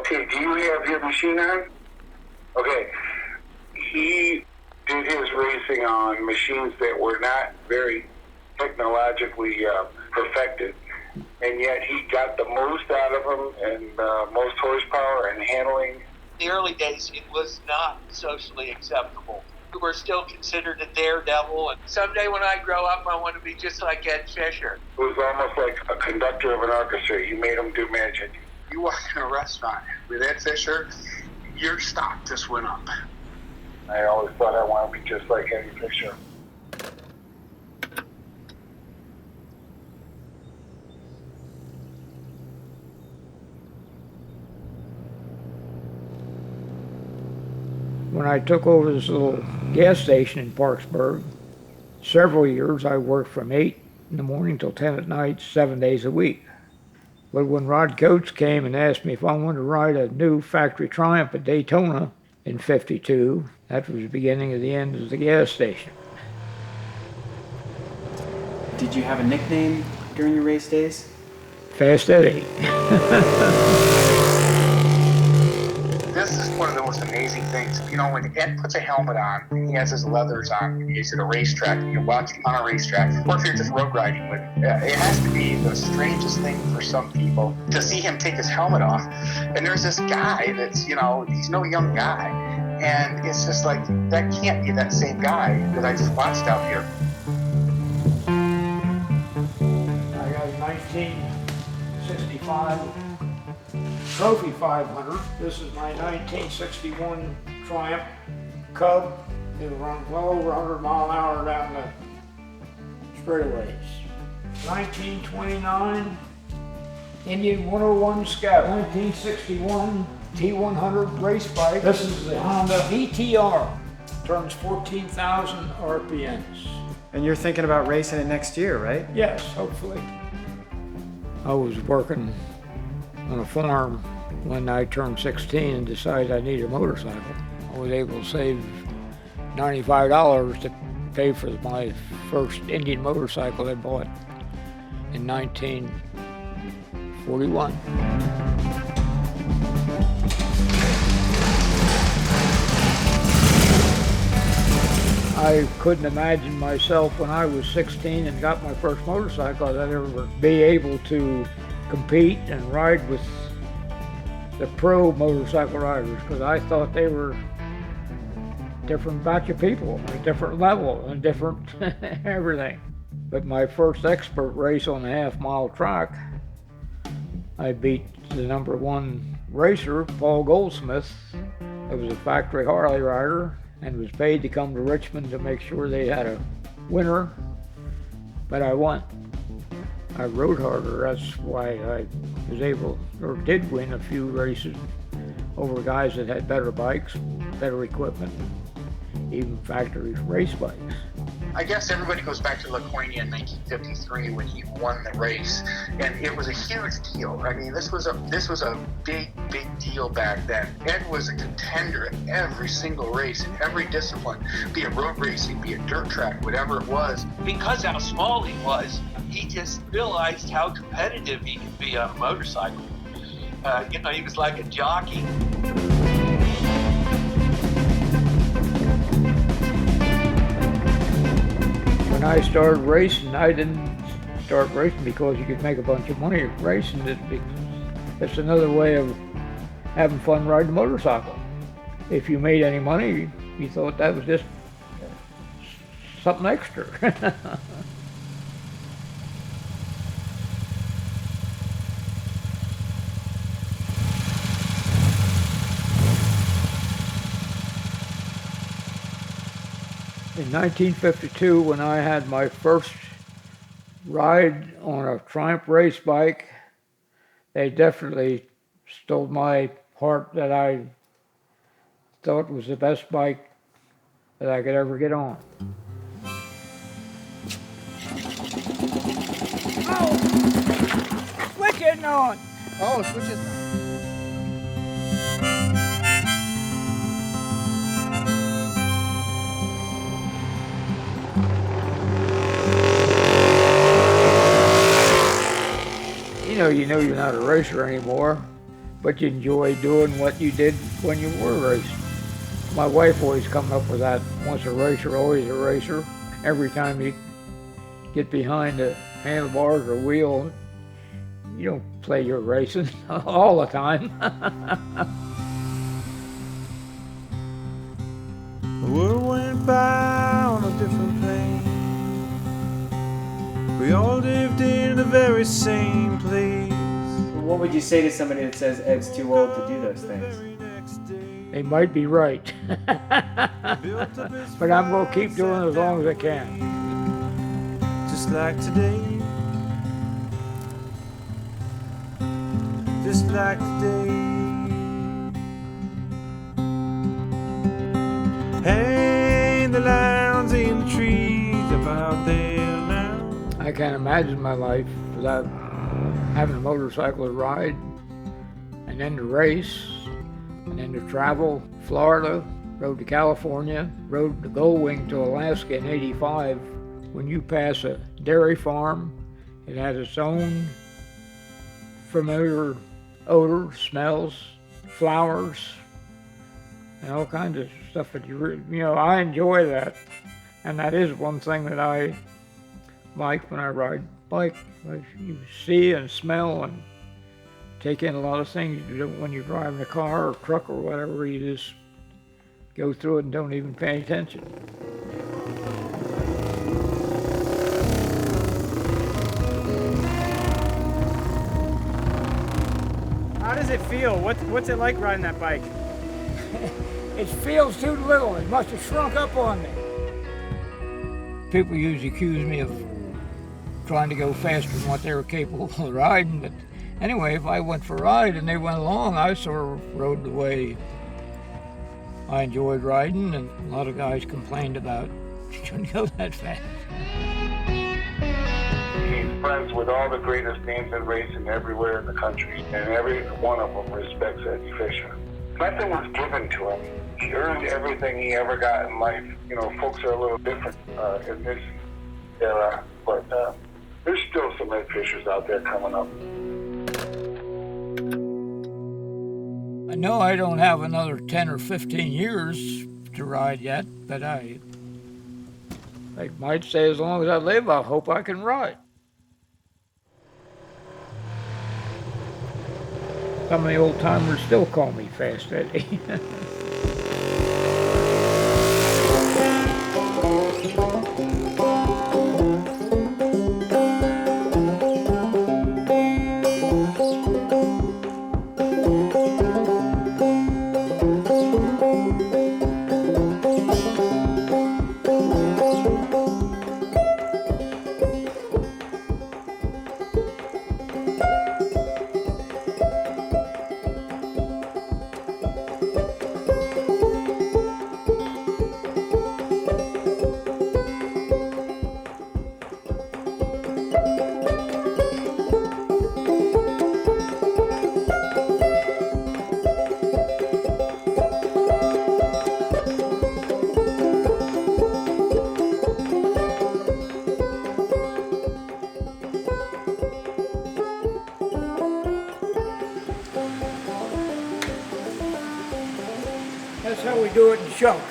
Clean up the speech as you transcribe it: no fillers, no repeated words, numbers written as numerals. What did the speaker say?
Okay, do you have your machine on? Okay. He did his racing on machines that were not very technologically perfected, and yet he got the most out of them and most horsepower and handling. In the early days, it was not socially acceptable. We were still considered a daredevil, and someday when I grow up, I want to be just like Ed Fisher. It was almost like a conductor of an orchestra. You made him do magic. You walk in a restaurant with Ed Fisher, your stock just went up. I always thought I wanted to be just like Eddie Fisher. When I took over this little gas station in Parksburg, several years I worked from 8 in the morning till 10 at night, 7 days a week. But when Rod Coates came and asked me if I wanted to ride a new factory Triumph at Daytona in '52, that was the beginning of the end of the gas station. Did you have a nickname during your race days? Fast Eddie. This is one of the most amazing things. You know, when Ed puts a helmet on, he has his leathers on, he's at a racetrack, and you're watching on a racetrack, or if you're just road riding with him, it has to be the strangest thing for some people to see him take his helmet off. And there's this guy that's, you know, he's no young guy. And it's just like, that can't be that same guy that I just watched out here. I got a 1965 Trophy 500. This is my 1961 Triumph Cub. It'll run well over 100 mile an hour down the straightaways. 1929 Indian 101 Scout. 1961 T100 race bike. This is the Honda VTR. Turns 14,000 RPMs. And you're thinking about racing it next year, right? Yes, hopefully. I was working on a farm when I turned 16 and decided I needed a motorcycle. I was able to save $95 to pay for my first Indian motorcycle I bought in 1941. I couldn't imagine myself when I was 16 and got my first motorcycle that I'd ever be able to compete and ride with the pro motorcycle riders, because I thought they were different batch of people, a different level and different everything. But my first expert race on a half-mile track, I beat the #1 racer, Paul Goldsmith. It was a factory Harley rider and was paid to come to Richmond to make sure they had a winner, but I won. I rode harder, that's why I was able, or did win a few races over guys that had better bikes, better equipment, even factory race bikes. I guess everybody goes back to Laconia in 1953 when he won the race, and it was a huge deal. I mean, this was a big deal back then. Ed was a contender in every single race, in every discipline, be it road racing, be it dirt track, whatever it was. Because how small he was, he just realized how competitive he could be on a motorcycle. You know, he was like a jockey. When I started racing, I didn't start racing because you could make a bunch of money racing. It's another way of having fun riding a motorcycle. If you made any money, you thought that was just something extra. In 1952, when I had my first ride on a Triumph race bike, they definitely stole my heart that I thought was the best bike that I could ever get on. Oh! Switch isn't on! Oh, switch is on. You know you're not a racer anymore but you enjoy doing what you did when you were racing. My wife always come up with that, once a racer, always a racer. Every time you get behind the handlebars or wheel, you don't play your racing all the time. The world went by on a different plane. We all lived in the very same place. What would you say to somebody that says Ed's too old to do those things? They might be right. But I'm going to keep doing it as long as I can. Just like today. Just like today. Hey, the lions in the trees about there now. I can't imagine my life without having a motorcycle to ride, and then to race, and then to travel. Florida, rode to California, rode the Gold Wing to Alaska in '85. When you pass a dairy farm, it has its own familiar odor, smells, flowers, and all kinds of stuff that I enjoy that. And that is one thing that I like when I ride bike. You see and smell and take in a lot of things you don't when you're driving a car or truck or whatever. You just go through it and don't even pay attention. How does it feel? What's it like riding that bike? It feels too little. It must have shrunk up on me. People usually accuse me of trying to go faster than what they were capable of riding, but anyway, if I went for a ride and they went along, I sort of rode the way I enjoyed riding, and a lot of guys complained about trying to go that fast. He's friends with all the greatest names in racing everywhere in the country, and every one of them respects Eddie Fisher. Nothing was given to him. He earned everything he ever got in life. Folks are a little different in this era, but there's still some Ed Fishers out there coming up. I know I don't have another 10 or 15 years to ride yet, but I might say as long as I live, I hope I can ride. Some of the old timers still call me Fast Eddie. That's how we do it in Chunk.